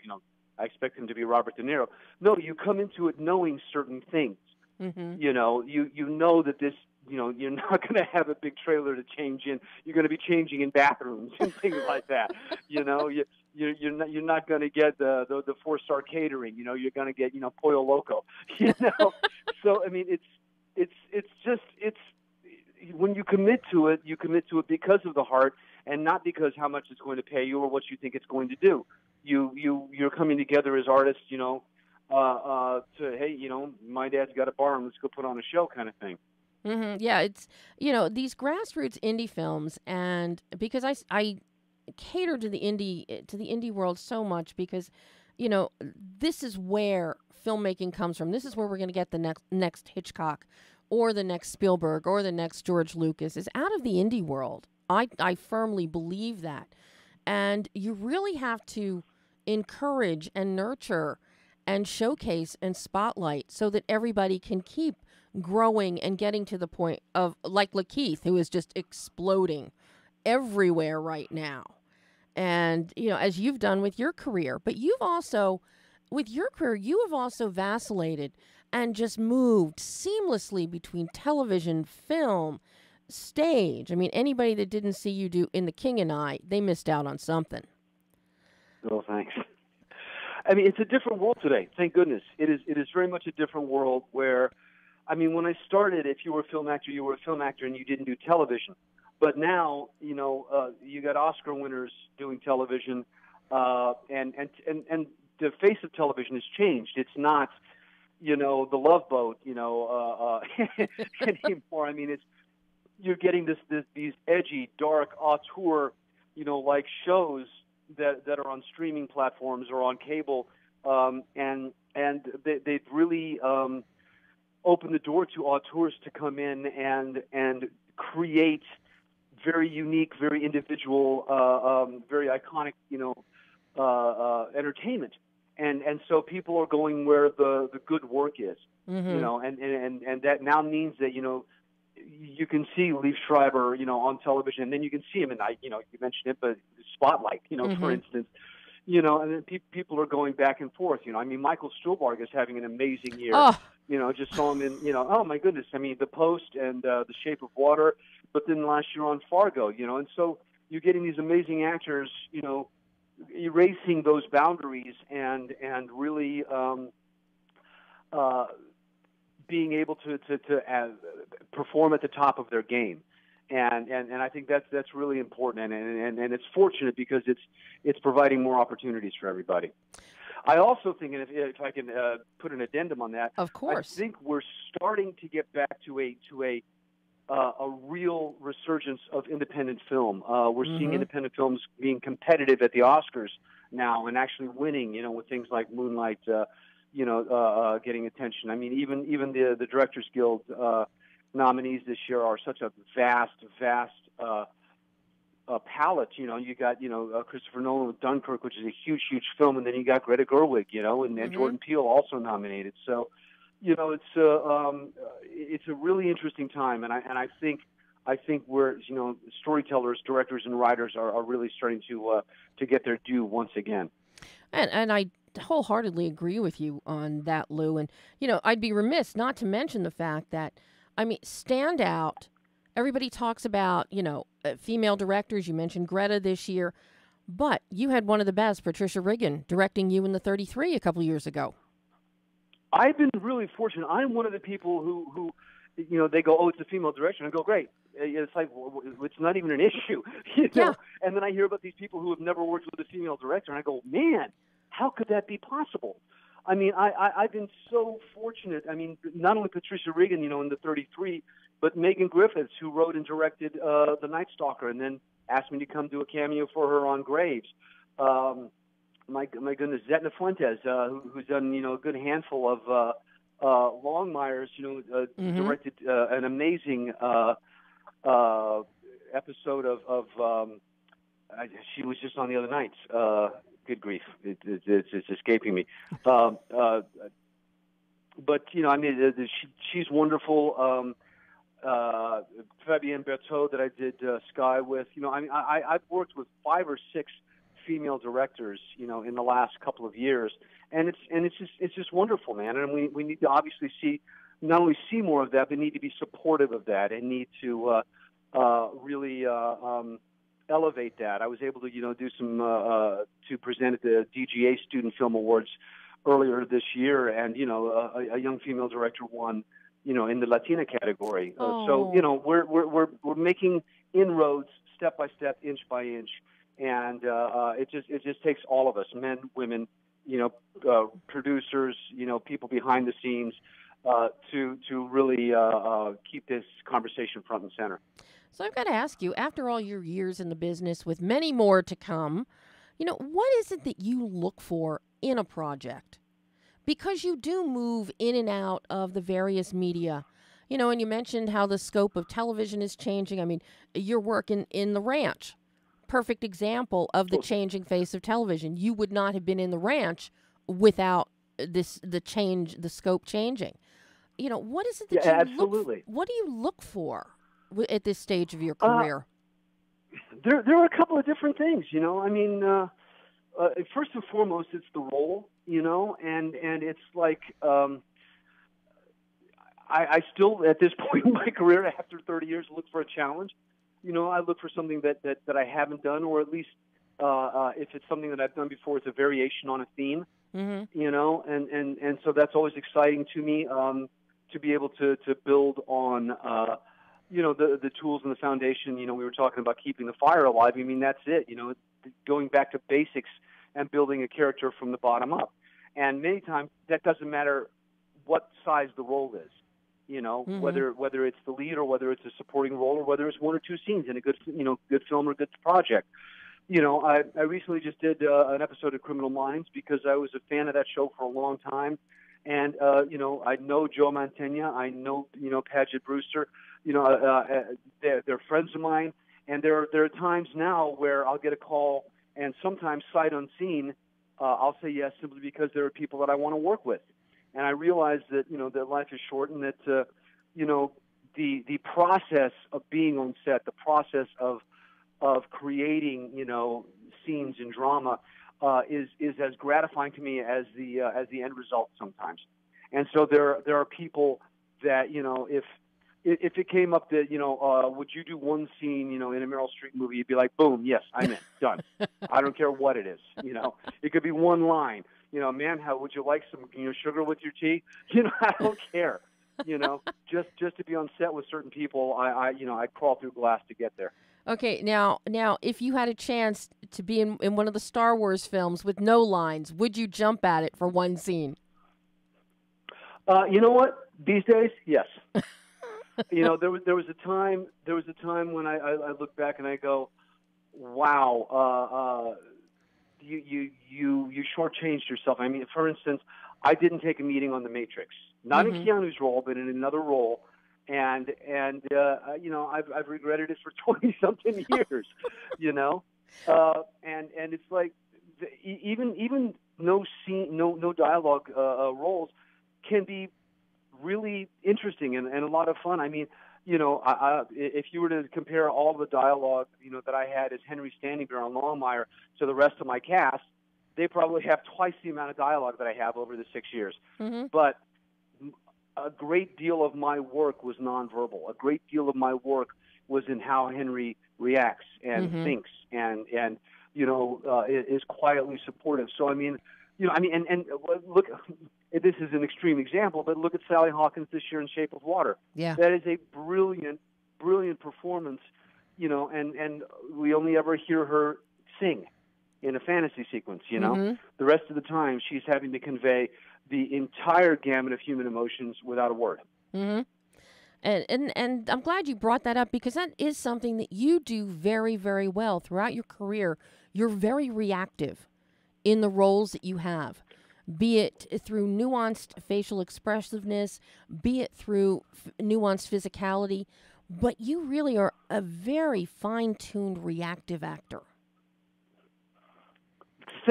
expect him to be Robert De Niro. No, you come into it knowing certain things. Mm-hmm. You know that this, you're not going to have a big trailer to change in. You're going to be changing in bathrooms and things like that. You're not going to get the 4-star catering. You're going to get Pollo Loco. So it's when you commit to it because of the heart and not because how much it's going to pay you or what you think it's going to do. You're coming together as artists, to, hey, my dad's got a bar and let's go put on a show kind of thing. Mm-hmm. Yeah, it's, these grassroots indie films, and because I cater to the indie world so much because, this is where filmmaking comes from. This is where we're going to get the next Hitchcock or the next Spielberg or the next George Lucas is out of the indie world. I firmly believe that. And you really have to encourage and nurture and showcase and spotlight so that everybody can keep growing and getting to the point of, like Lakeith, who is just exploding everywhere right now. And, as you've done with your career, but you've also, with your career, you have also vacillated and just moved seamlessly between television, film, stage. Anybody that didn't see you do In the King and I, they missed out on something. Oh, thanks. It's a different world today. Thank goodness. It is very much a different world where, when I started, if you were a film actor, you were a film actor and you didn't do television. But now, you got Oscar winners doing television, and the face of television has changed. It's not, the Love Boat, anymore. You're getting these edgy, dark, auteur, like shows that are on streaming platforms or on cable, and they've really opened the door to auteurs to come in and create very unique, very individual, very iconic, entertainment. And so people are going where the good work is, mm-hmm. And that now means that, you can see Liev Schreiber, on television, and then you can see him in, you mentioned it, but Spotlight, mm-hmm. for instance, and then people are going back and forth, Michael Stuhlbarg is having an amazing year, just saw him in, oh my goodness, The Post and The Shape of Water, but then last year on Fargo, and so you're getting these amazing actors, erasing those boundaries and really, being able to perform at the top of their game, and I think that's really important, and it's fortunate because it's providing more opportunities for everybody. I also think, and if I can put an addendum on that, of course, I think we're starting to get back to a real resurgence of independent film. We're mm-hmm. seeing independent films being competitive at the Oscars now and actually winning. With things like Moonlight. Getting attention. Even the Directors Guild nominees this year are such a vast palette. You got Christopher Nolan with Dunkirk, which is a huge film, and then you got Greta Gerwig, and mm-hmm. Jordan Peele also nominated. So, it's a really interesting time, and I think we're storytellers, directors, and writers are really starting to get their due once again. And I wholeheartedly agree with you on that, Lou. And, I'd be remiss not to mention the fact that, stand out. Everybody talks about, female directors. You mentioned Greta this year. But you had one of the best, Patricia Riggan, directing you in The 33 a couple years ago. I've been really fortunate. I'm one of the people who they go, oh, it's a female director. And I go, great. It's like, it's not even an issue. Yeah. And then I hear about these people who have never worked with a female director. And I go, man, how could that be possible? I've been so fortunate. Not only Patricia Riggan, in The 33, but Megan Griffiths, who wrote and directed The Night Stalker, and then asked me to come do a cameo for her on Graves. My goodness, Zetna Fuentes, who's done a good handful Longmire's, directed an amazing episode of she was just on the other night. Good grief, it's escaping me. But she's wonderful. Fabienne Berthaud that I did Sky with. I've worked with 5 or 6 female directors, in the last couple of years, and it's just wonderful, man. And we need to obviously not only see more of that, but need to be supportive of that, and need to really elevate that. I was able to do some to present at the DGA Student Film Awards earlier this year, and a young female director won in the Latina category. So we're making inroads step by step, inch by inch, and it just takes all of us, men, women, producers, people behind the scenes, to really keep this conversation front and center. So I've got to ask you, after all your years in the business, with many more to come, what is it that you look for in a project? Because you do move in and out of the various media, and you mentioned how the scope of television is changing. I mean, your work in The Ranch, perfect example of the changing face of television. You would not have been in The Ranch without the scope changing. What is it that you absolutely. What do you look for at this stage of your career? There are a couple of different things, first and foremost, it's the role, and it's like, I still, at this point in my career, after 30 years, look for a challenge. I look for something that I haven't done, or at least, if it's something that I've done before, it's a variation on a theme, and so that's always exciting to me, to be able to build on, the tools and the foundation. We were talking about keeping the fire alive. I mean, that's it, going back to basics and building a character from the bottom up. And many times that doesn't matter what size the role is, whether it's the lead or whether it's a supporting role or whether it's 1 or 2 scenes in a good film or good project. I recently just did an episode of Criminal Minds because I was a fan of that show for a long time. And, I know Joe Mantegna, I know, Paget Brewster, they're friends of mine. And there are times now where I'll get a call, and sometimes sight unseen, I'll say yes simply because there are people that I want to work with. And I realize that, that life is short, and that, the process of being on set, the process of creating, scenes and drama, is as gratifying to me as the end result sometimes. And so there are people that, if it came up that, would you do one scene, in a Meryl Streep movie, you'd be like, boom, yes, I'm in, done. I don't care what it is, It could be one line, man, how would you like some, sugar with your tea? I don't care, just to be on set with certain people, I crawl through glass to get there. Okay, now, if you had a chance to be in one of the Star Wars films with no lines, would you jump at it for one scene? You know what? These days, yes. There was a time when I look back and I go, wow, you shortchanged yourself. I mean, for instance, I didn't take a meeting on The Matrix, not in Keanu's role, but in another role. And I've regretted it for 20-something years, and it's like even no scene, no dialogue roles can be really interesting and a lot of fun. I mean, if you were to compare all the dialogue, that I had as Henry Standing Bear on Longmire to the rest of my cast, they probably have twice the amount of dialogue that I have over the 6 years. But a great deal of my work was nonverbal. A great deal of my work was in how Henry reacts and thinks and is quietly supportive. So and look, this is an extreme example, but look at Sally Hawkins this year in Shape of Water. Yeah, that is a brilliant performance. And we only ever hear her sing in a fantasy sequence. The rest of the time she's having to convey the entire gamut of human emotions without a word. And I'm glad you brought that up, because that is something that you do very, very well throughout your career. You're very reactive in the roles that you have. be it through nuanced facial expressiveness, be it through nuanced physicality, but you really are a very fine-tuned reactive actor.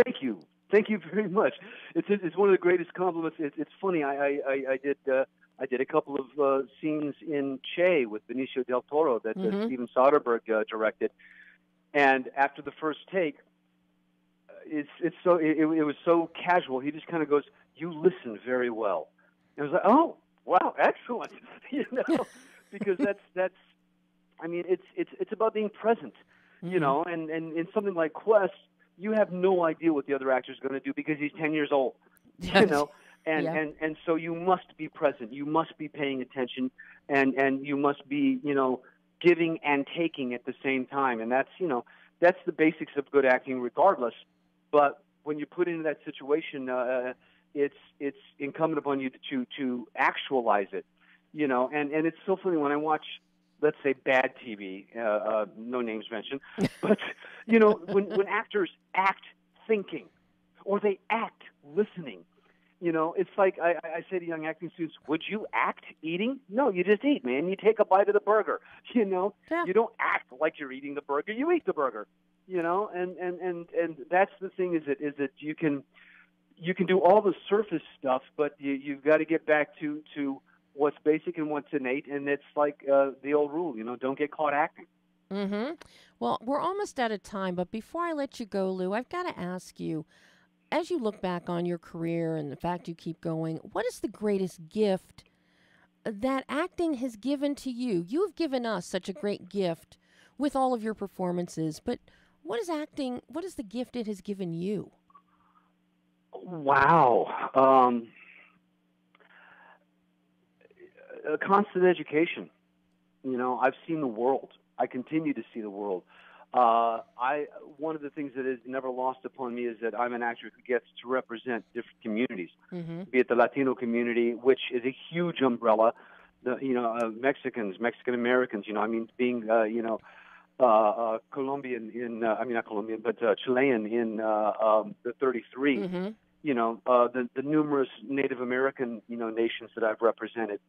Thank you. Thank you very much. It's one of the greatest compliments. It's funny. I did a couple of scenes in Che with Benicio del Toro that Steven Soderbergh directed, and after the first take, it was so casual. He just kind of goes, "You listen very well." And I was like, "Oh, wow, excellent," you know, because that's. I mean, it's about being present, you know, and in something like Quest, you have no idea what the other actor's going to do because he's 10 years old, you know, and so you must be present. You must be paying attention, and you must be, you know, giving and taking at the same time. And that's, you know, that's the basics of good acting regardless. But when you put into that situation, it's incumbent upon you to actualize it, you know. And it's so funny when I watch, let's say, bad TV, no names mentioned, but, you know, when actors act thinking or they act listening, you know, it's like I say to young acting students, would you act eating? No, you just eat, man. You take a bite of the burger, you know. Yeah. You don't act like you're eating the burger. You eat the burger, you know. And that's the thing is that you can do all the surface stuff, but you've got to get back to what's basic and what's innate, and it's like the old rule, you know, don't get caught acting. Mm-hmm. Well, we're almost out of time, but before I let you go, Lou, I've got to ask you, as you look back on your career and the fact you keep going, what is the greatest gift that acting has given to you? You have given us such a great gift with all of your performances, but what is the gift it has given you? Wow. A constant education. You know, I've seen the world. I continue to see the world. One of the things that is never lost upon me is that I'm an actor who gets to represent different communities, be it the Latino community, which is a huge umbrella, Mexicans, Mexican Americans, you know, I mean, being, Colombian in, not Colombian, but Chilean in the 33, you know, the numerous Native American, you know, nations that I've represented.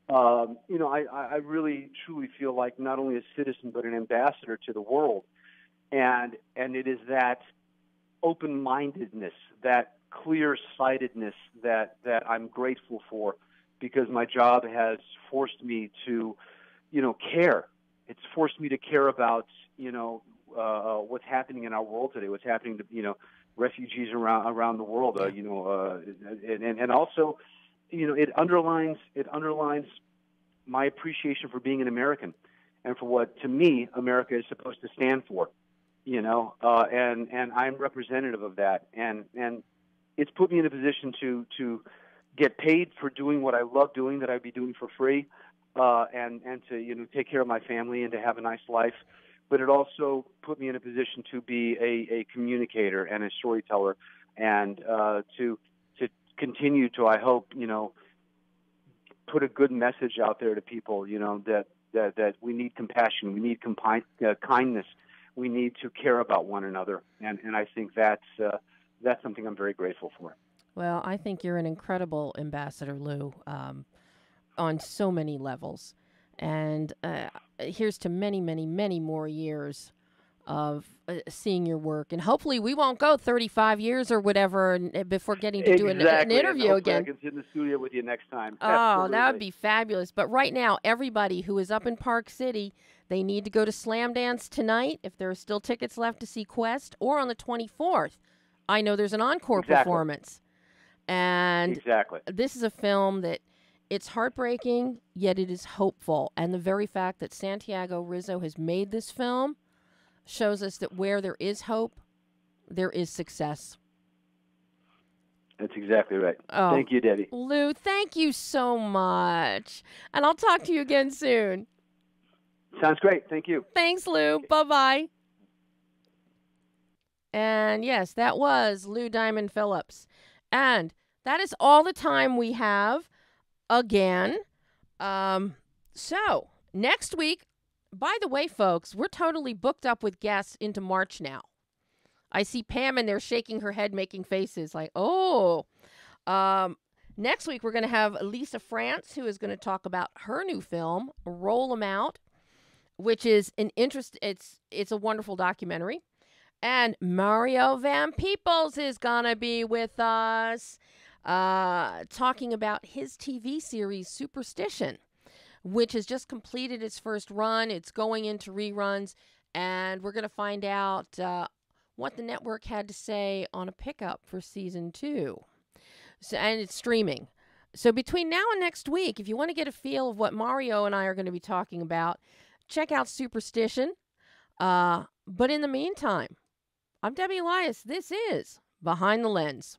You know, I really truly feel like not only a citizen but an ambassador to the world, and it is that open-mindedness, that clear-sightedness that I'm grateful for, because my job has forced me to, you know, care. It's forced me to care about, you know, what's happening in our world today, what's happening to, you know, refugees around the world, you know, and also, you know, it underlines my appreciation for being an American and for what, to me, America is supposed to stand for, you know, and I'm representative of that. And it's put me in a position to get paid for doing what I love doing, that I'd be doing for free, and to, you know, take care of my family and to have a nice life. But it also put me in a position to be a communicator and a storyteller, and to continue to, I hope, you know, put a good message out there to people, you know, that we need compassion, we need kindness, we need to care about one another, and I think that's something I'm very grateful for. Well, I think you're an incredible ambassador, Lou, on so many levels, and here's to many, many, many more years of seeing your work, and hopefully we won't go 35 years or whatever before getting to do an interview again. I can sit in the studio with you next time. Oh, Absolutely. That would be fabulous. But right now, everybody who is up in Park City, they need to go to Slamdance tonight if there are still tickets left to see Quest, or on the 24th. I know there's an encore performance. And this is a film that it's heartbreaking, yet it is hopeful. And the very fact that Santiago Rizzo has made this film shows us that where there is hope, there is success. That's exactly right. Oh, thank you, Debbie. Lou, thank you so much. And I'll talk to you again soon. Sounds great. Thank you. Thanks, Lou. Bye-bye. And yes, that was Lou Diamond Phillips. And that is all the time we have again. So next week, by the way, folks, we're totally booked up with guests into March now. I see Pam in there shaking her head, making faces like, oh. Next week, we're going to have Lisa France, who is going to talk about her new film, Roll 'Em Out, which is it's a wonderful documentary. And Mario Van Peebles is going to be with us talking about his TV series, Superstition, which has just completed its first run. It's going into reruns, and we're going to find out what the network had to say on a pickup for season 2. So, and it's streaming. So between now and next week, if you want to get a feel of what Mario and I are going to be talking about, check out Superstition. But in the meantime, I'm Debbie Elias. This is Behind the Lens.